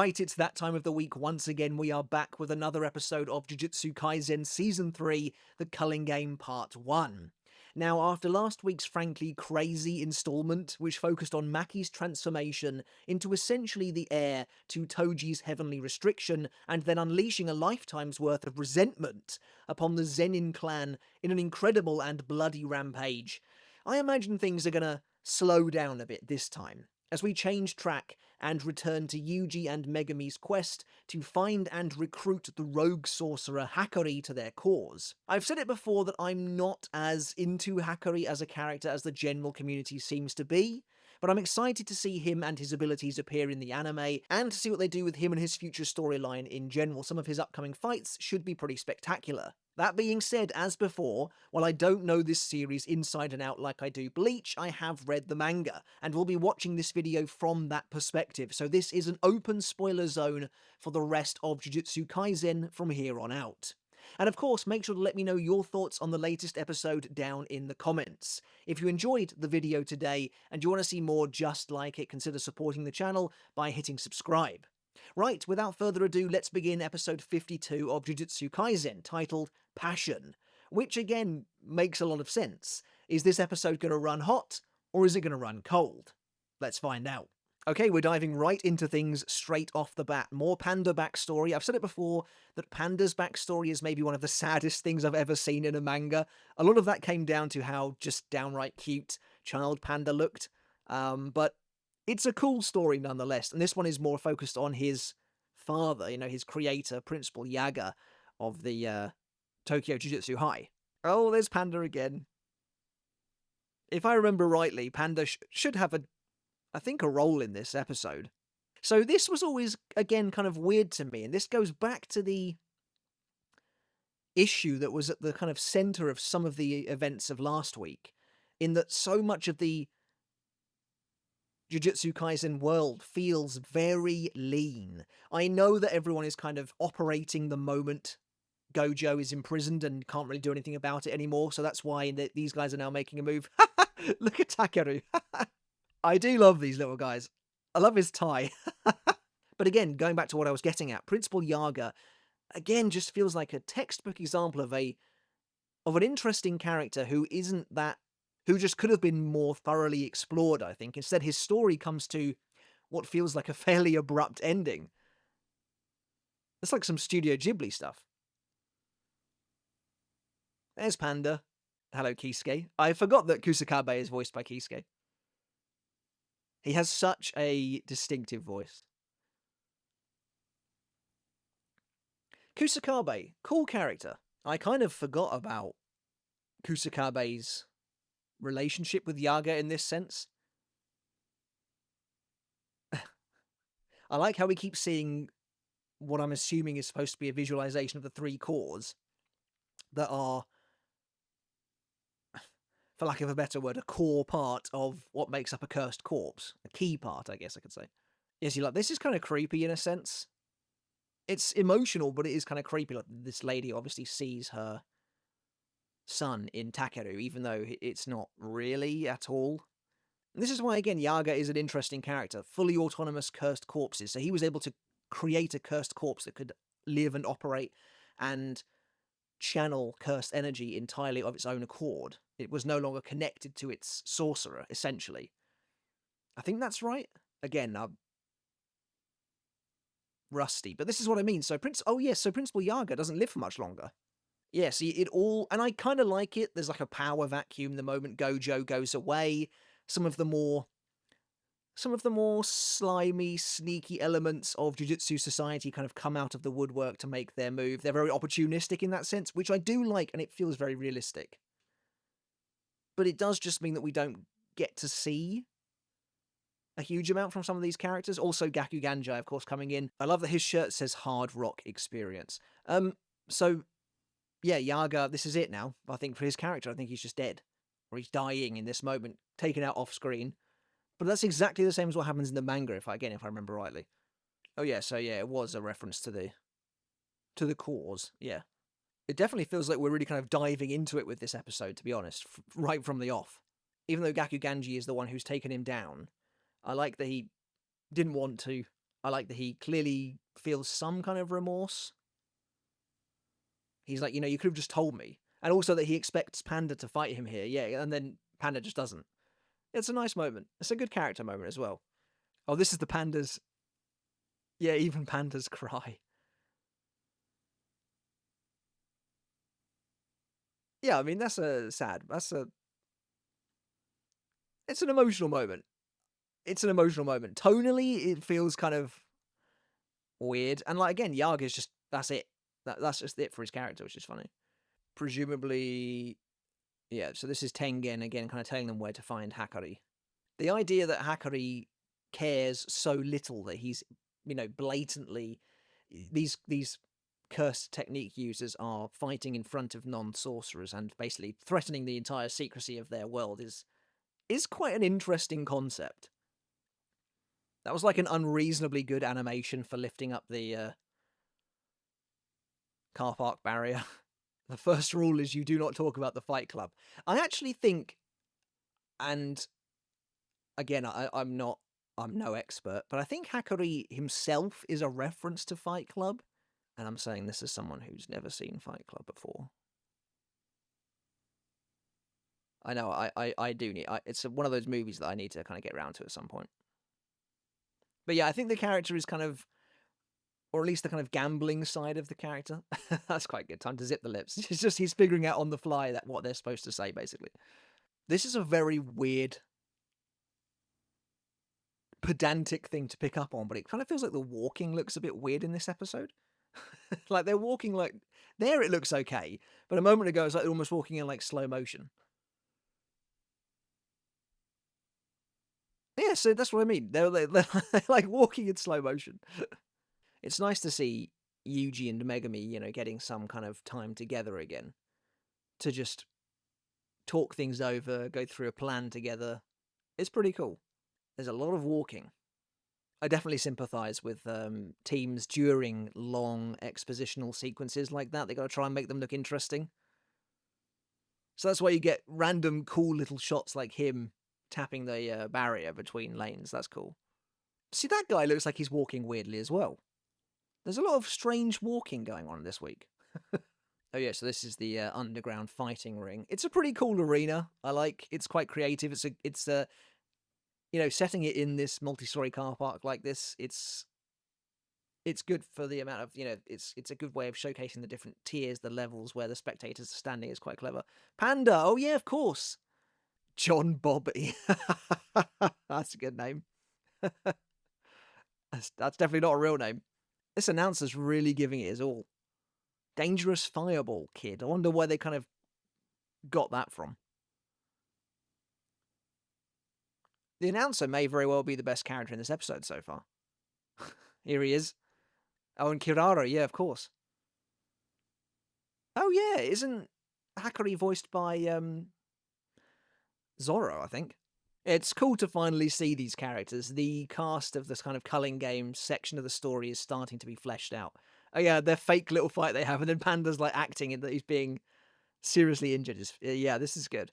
Right, it's that time of the week once again. We are back with another episode of Jujutsu Kaisen Season 3, The Culling Game Part 1. Now, after last week's frankly crazy installment, which focused on Maki's transformation into essentially the heir to Toji's heavenly restriction, and then unleashing a lifetime's worth of resentment upon the Zenin clan in an incredible and bloody rampage, I imagine things are gonna slow down a bit this time, as we change track and return to Yuji and Megumi's quest to find and recruit the rogue sorcerer Hakari to their cause. I've said it before that I'm not as into Hakari as a character as the general community seems to be, but I'm excited to see him and his abilities appear in the anime, and to see what they do with him and his future storyline in general. Some of his upcoming fights should be pretty spectacular. That being said, as before, while I don't know this series inside and out like I do Bleach, I have read the manga, and will be watching this video from that perspective, so this is an open spoiler zone for the rest of Jujutsu Kaisen from here on out. And of course, make sure to let me know your thoughts on the latest episode down in the comments. If you enjoyed the video today, and you want to see more just like it, consider supporting the channel by hitting subscribe. Right, without further ado, let's begin episode 52 of Jujutsu Kaisen, titled Passion, which again makes a lot of sense. Is this episode going to run hot, or is it going to run cold? Let's find out. Okay, we're diving right into things straight off the bat. More Panda backstory. I've said it before that Panda's backstory is maybe one of the saddest things I've ever seen in a manga. A lot of that came down to how just downright cute child Panda looked. But it's a cool story nonetheless, and this one is more focused on his father, his creator, Principal Yaga of the Tokyo Jujutsu High. Oh, there's Panda again. If I remember rightly, Panda should have I think a role in this episode. So this was always, again, kind of weird to me, and this goes back to the issue that was at the kind of center of some of the events of last week, in that so much of the Jujutsu Kaisen world feels very lean. I know that everyone is kind of operating the moment Gojo is imprisoned and can't really do anything about it anymore, so that's why these guys are now making a move. Look at Takeru. I do love these little guys. I love his tie. But again, going back to what I was getting at, Principal Yaga, again, just feels like a textbook example of an interesting character who just could have been more thoroughly explored, I think. Instead, his story comes to what feels like a fairly abrupt ending. It's like some Studio Ghibli stuff. There's Panda. Hello, Kisuke. I forgot that Kusakabe is voiced by Kisuke. He has such a distinctive voice. Kusakabe, cool character. I kind of forgot about Kusakabe's relationship with Yaga in this sense. I like how we keep seeing what I'm assuming is supposed to be a visualization of the three cores that are, for lack of a better word, a core part of what makes up a cursed corpse. A key part, I guess I could say. Yes, this is kind of creepy in a sense. It's emotional, but it is kind of creepy. Like, this lady obviously sees her son in Takeru, even though it's not really at all. And this is why, again, Yaga is an interesting character. Fully autonomous cursed corpses. So he was able to create a cursed corpse that could live and operate and channel cursed energy entirely of its own accord. It was no longer connected to its sorcerer, essentially. I think that's right. Again, I'm rusty, but this is what I mean. So Principal Yaga doesn't live for much longer. Yeah, see, and I kind of like it. There's like a power vacuum the moment Gojo goes away. Some of the more slimy, sneaky elements of Jujutsu society kind of come out of the woodwork to make their move. They're very opportunistic in that sense, which I do like, and it feels very realistic. But it does just mean that we don't get to see a huge amount from some of these characters. Also, Gaku Ganjai, of course, coming in. I love that his shirt says Hard Rock Experience. So, yeah, Yaga, this is it now. I think for his character, I think he's just dead. Or he's dying in this moment, taken out off screen. But that's exactly the same as what happens in the manga, if I remember rightly. Oh yeah, so yeah, it was a reference to the cause, yeah. It definitely feels like we're really kind of diving into it with this episode, to be honest, right from the off. Even though Gaku Ganji is the one who's taken him down, I like that he didn't want to I like that he clearly feels some kind of remorse. He's like, you could have just told me. And also that he expects Panda to fight him here. Yeah, and then Panda just doesn't. It's a nice moment. It's a good character moment as well. Oh, this is the pandas. Yeah, even pandas cry. Yeah, I mean, that's a sad. It's an emotional moment. It's an emotional moment. Tonally, it feels kind of weird. And like, again, Yaga's just, that's it. That's just it for his character, which is funny. Presumably, yeah, so this is Tengen again, kind of telling them where to find Hakari. The idea that Hakari cares so little that he's, blatantly, these cursed technique users are fighting in front of non-sorcerers and basically threatening the entire secrecy of their world is quite an interesting concept. That was like an unreasonably good animation for lifting up the car park barrier. The first rule is you do not talk about the Fight Club. I actually think, and again, I'm no expert, but I think Hakari himself is a reference to Fight Club. And I'm saying this as someone who's never seen Fight Club before. I know, I do need... it's one of those movies that I need to kind of get around to at some point. But yeah, I think the character is kind of... Or at least the kind of gambling side of the character. That's quite good. Time to zip the lips. It's just he's figuring out on the fly that what they're supposed to say, basically. This is a very weird, pedantic thing to pick up on, but it kind of feels like the walking looks a bit weird in this episode. Like, they're walking like... There it looks okay, but a moment ago it's like they're almost walking in like slow motion. Yeah, so that's what I mean. They're like walking in slow motion. It's nice to see Yuji and Megumi, getting some kind of time together again to just talk things over, go through a plan together. It's pretty cool. There's a lot of walking. I definitely sympathize with teams during long expositional sequences like that. They got to try and make them look interesting. So that's why you get random cool little shots like him tapping the barrier between lanes. That's cool. See, that guy looks like he's walking weirdly as well. There's a lot of strange walking going on this week. Oh yeah, so this is the underground fighting ring. It's a pretty cool arena. I like. It's quite creative. It's setting it in this multi-story car park like this. It's good for the amount of It's a good way of showcasing the different tiers, the levels where the spectators are standing. Is quite clever. Panda. Oh yeah, of course. John Bobby. That's a good name. That's definitely not a real name. This announcer's really giving it his all. Dangerous Fireball Kid. I wonder where they kind of got that from. The announcer may very well be the best character in this episode so far. Here he is. Oh, and Kirara, yeah, of course. Oh yeah, isn't Hakari voiced by Zoro, I think? It's cool to finally see these characters. The cast of this kind of Culling Game section of the story is starting to be fleshed out. Oh yeah, their fake little fight they have, and then Panda's like acting that he's being seriously injured. Yeah, this is good.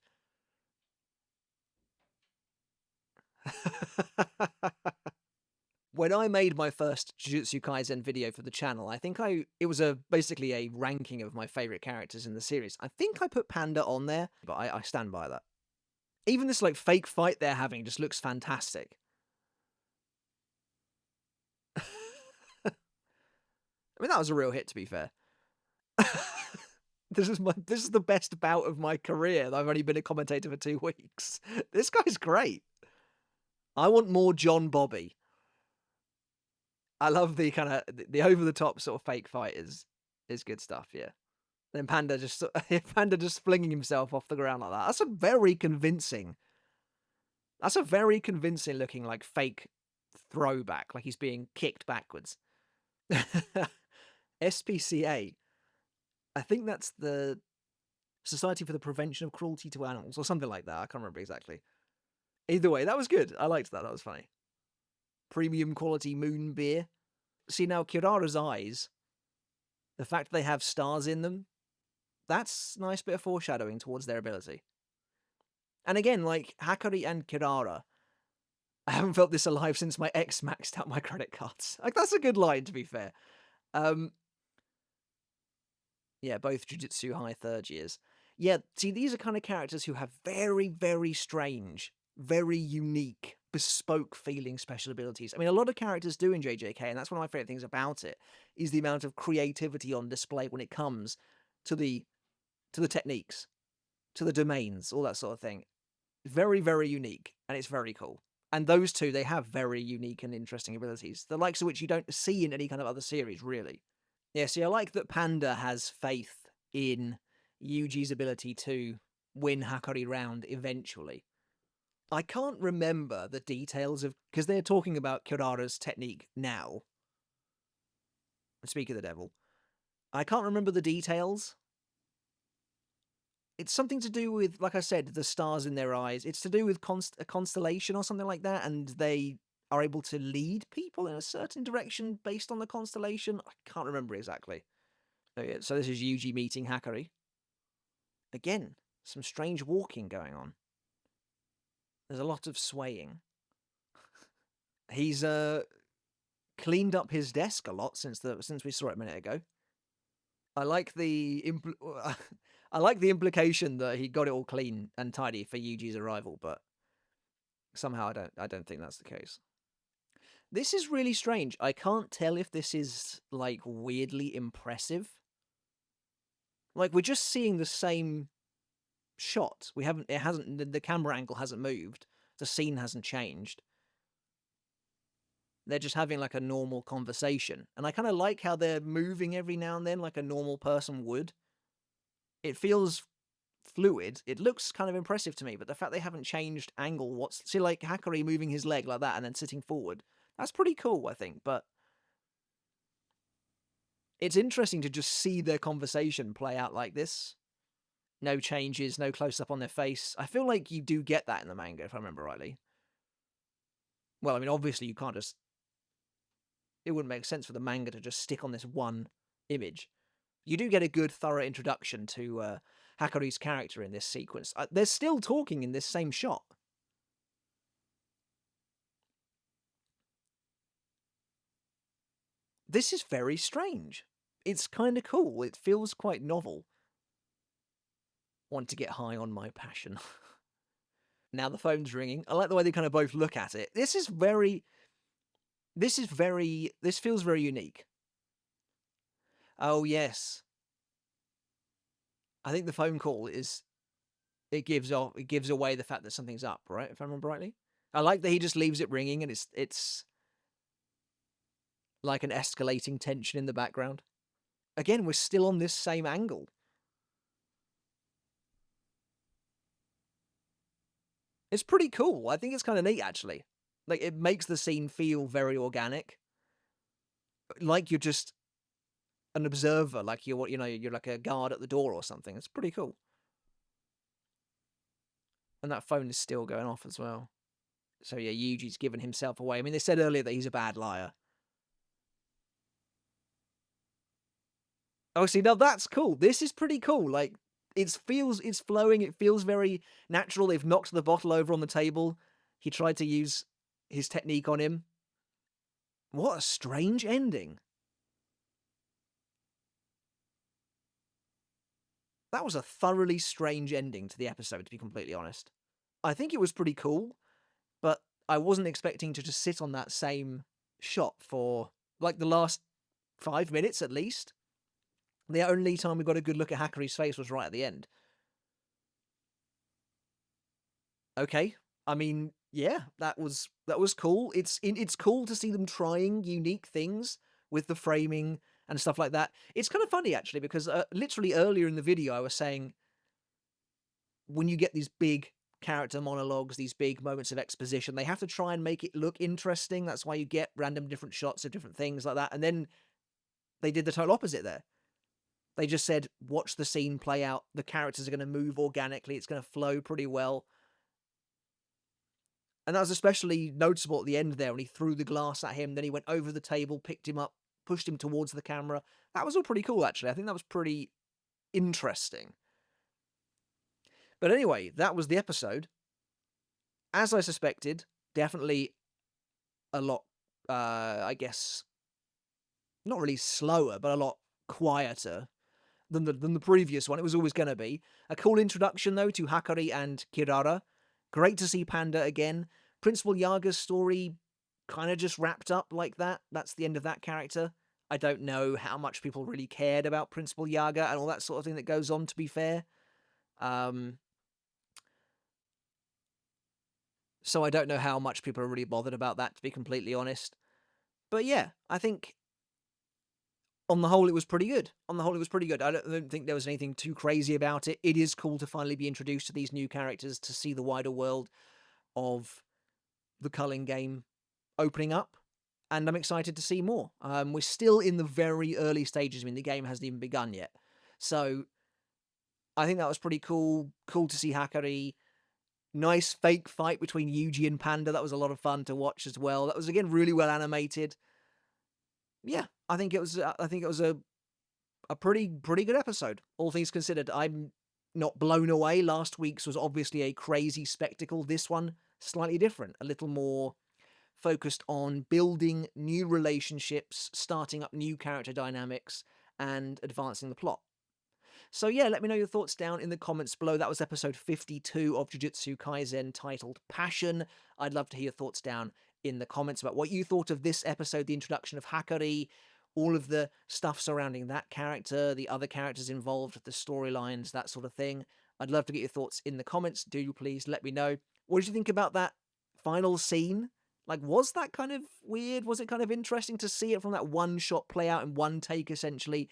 When I made my first Jujutsu Kaisen video for the channel, I think it was basically a ranking of my favorite characters in the series. I think I put Panda on there, but I stand by that. Even this like fake fight they're having just looks fantastic. I mean, that was a real hit, to be fair. This is the best bout of my career. I've only been a commentator for 2 weeks. This guy's great. I want more John Bobby. I love the kind of the over the top sort of fake fight is good stuff. Yeah. Then Panda just flinging himself off the ground like that. That's a very convincing looking like fake throwback, like he's being kicked backwards. SPCA. I think that's the Society for the Prevention of Cruelty to Animals or something like that. I can't remember exactly. Either way, that was good. I liked that. That was funny. Premium quality moon beer. See, now Kirara's eyes, the fact they have stars in them, that's a nice bit of foreshadowing towards their ability. And again, like Hakari and Kirara, I haven't felt this alive since my ex maxed out my credit cards. Like, that's a good line, to be fair. Yeah, both Jujutsu High third years. Yeah, see, these are kind of characters who have very, very strange, very unique, bespoke feeling special abilities. I mean, a lot of characters do in JJK, and that's one of my favorite things about it, is the amount of creativity on display when it comes to the techniques, to the domains, all that sort of thing. Very, very unique, and it's very cool. And those two, they have very unique and interesting abilities, the likes of which you don't see in any kind of other series, really. Yeah, see, I like that Panda has faith in Yuji's ability to win Hakari round eventually. I can't remember the details of, because they're talking about Kirara's technique now. Speak of the devil. I can't remember the details. It's something to do with, like I said, the stars in their eyes. It's to do with a constellation or something like that, and they are able to lead people in a certain direction based on the constellation. I can't remember exactly. Oh, yeah, so this is Yuji meeting Hakari. Again, some strange walking going on. There's a lot of swaying. He's cleaned up his desk a lot since we saw it a minute ago. I like the I like the implication that he got it all clean and tidy for Yuji's arrival, but somehow I don't think that's the case. This is really strange. I can't tell if this is like weirdly impressive. Like, we're just seeing the same shot. The camera angle hasn't moved. The scene hasn't changed. They're just having like a normal conversation. And I kind of like how they're moving every now and then like a normal person would. It feels fluid. It looks kind of impressive to me, but the fact they haven't changed angle, see, like Hakari moving his leg like that and then sitting forward, that's pretty cool, I think, but it's interesting to just see their conversation play out like this. No changes, no close-up on their face. I feel like you do get that in the manga, if I remember rightly. Well, I mean, obviously you can't just... It wouldn't make sense for the manga to just stick on this one image. You do get a good, thorough introduction to Hakari's character in this sequence. They're still talking in this same shot. This is very strange. It's kind of cool. It feels quite novel. Want to get high on my passion. Now the phone's ringing. I like the way they kind of both look at it. This feels very unique. Oh, yes. I think the phone call it gives away the fact that something's up, right? If I remember rightly. I like that he just leaves it ringing and it's like an escalating tension in the background. Again, we're still on this same angle. It's pretty cool. I think it's kind of neat, actually. Like, it makes the scene feel very organic. Like you're just an observer, like you're like a guard at the door or something. It's pretty cool. And that phone is still going off as well. So yeah, Yuji's given himself away. I mean, they said earlier that he's a bad liar. Oh, see, now that's cool. This is pretty cool. Like, it's flowing. It feels very natural. They've knocked the bottle over on the table. He tried to use his technique on him. What a strange ending. That was a thoroughly strange ending to the episode, to be completely honest. I think it was pretty cool, but I wasn't expecting to just sit on that same shot for, like, the last 5 minutes at least. The only time we got a good look at Hakari's face was right at the end. Okay. I mean, yeah, that was cool. It's cool to see them trying unique things with the framing and stuff like that. It's kind of funny, actually, because literally earlier in the video I was saying, when you get these big character monologues, these big moments of exposition, they have to try and make it look interesting. That's why you get random different shots of different things like that. And then they did the total opposite there. They just said, watch the scene play out. The characters are going to move organically. It's going to flow pretty well. And that was especially noticeable at the end there when he threw the glass at him. Then he went over the table, picked him up, pushed him towards the camera. That was all pretty cool, actually. I think that was pretty interesting. But anyway, that was the episode. As I suspected, definitely a lot, I guess, not really slower, but a lot quieter than the previous one. It was always going to be. A cool introduction, though, to Hakari and Kirara. Great to see Panda again. Principal Yaga's story kind of just wrapped up like that. That's the end of that character. I don't know how much people really cared about Principal Yaga and all that sort of thing that goes on, to be fair. So I don't know how much people are really bothered about that, to be completely honest. But yeah, I think on the whole, it was pretty good. On the whole, it was pretty good. I don't think there was anything too crazy about it. It is cool to finally be introduced to these new characters, to see the wider world of the Culling Game opening up. And I'm excited to see more. We're still in the very early stages. I mean, the game hasn't even begun yet. So I think that was pretty cool. Cool to see Hakari. Nice fake fight between Yuji and Panda. That was a lot of fun to watch as well. That was, again, really well animated. Yeah, I think it was a pretty good episode, all things considered. I'm not blown away. Last week's was obviously a crazy spectacle. This one, slightly different, a little more focused on building new relationships, starting up new character dynamics, and advancing the plot. So yeah, let me know your thoughts down in the comments below. That was episode 52 of Jujutsu Kaisen, titled Passion. I'd love to hear your thoughts down in the comments about what you thought of this episode, the introduction of Hakari, all of the stuff surrounding that character, the other characters involved, the storylines, that sort of thing. I'd love to get your thoughts in the comments. Do please let me know. What did you think about that final scene? Like, was that kind of weird? Was it kind of interesting to see it from that one shot play out in one take, essentially?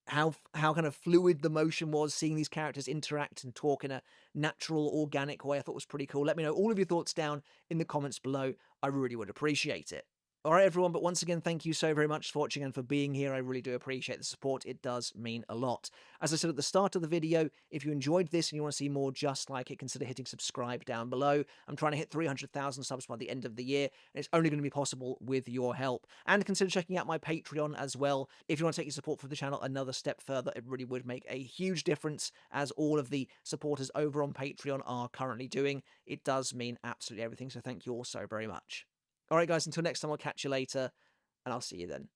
How kind of fluid the motion was, seeing these characters interact and talk in a natural, organic way, I thought was pretty cool. Let me know all of your thoughts down in the comments below. I really would appreciate it. All right, everyone, but once again, thank you so very much for watching and for being here. I really do appreciate the support. It does mean a lot. As I said at the start of the video, if you enjoyed this and you want to see more just like it, consider hitting subscribe down below. I'm trying to hit 300,000 subs by the end of the year, and it's only going to be possible with your help. And consider checking out my Patreon as well. If you want to take your support for the channel another step further, it really would make a huge difference, as all of the supporters over on Patreon are currently doing. It does mean absolutely everything, so thank you all so very much. All right, guys, until next time, I'll catch you later, and I'll see you then.